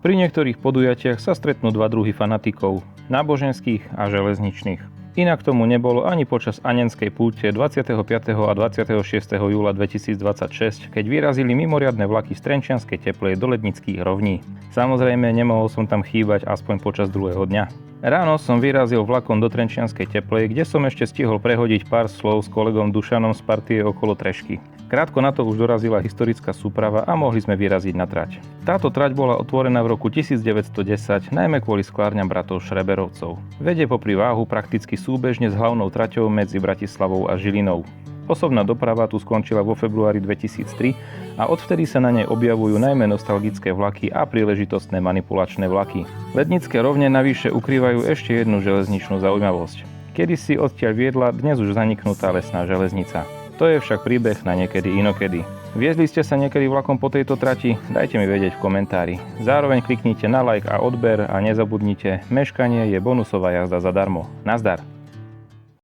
Pri niektorých podujatiach sa stretnú dva druhy fanatikov, náboženských a železničných. Inak tomu nebolo ani počas Anenskej púte 25. a 26. júla 2026, keď vyrazili mimoriadne vlaky z Trenčianskej Teplej do Lednických rovní. Samozrejme, nemohol som tam chýbať aspoň počas druhého dňa. Ráno som vyrazil vlakom do Trenčianskej Teplej, kde som ešte stihol prehodiť pár slov s kolegom Dušanom z partie okolo Trešky. Krátko na to už dorazila historická súprava a mohli sme vyraziť na trať. Táto trať bola otvorená v roku 1910, najmä kvôli sklárňam bratov Šreberovcov. Vedie popri Váhu prakticky súbežne s hlavnou traťou medzi Bratislavou a Žilinou. Osobná doprava tu skončila vo februári 2003 a odvtedy sa na nej objavujú najmä nostalgické vlaky a príležitostné manipulačné vlaky. Lednické rovne navyše ukrývajú ešte jednu železničnú zaujímavosť. Kedysi odtiaľ viedla dnes už zaniknutá lesná železnica. To je však príbeh na niekedy inokedy. Viezli ste sa niekedy vlakom po tejto trati? Dajte mi vedieť v komentári. Zároveň kliknite na like a odber a nezabudnite, meškanie je bonusová jazda zadarmo. Nazdar!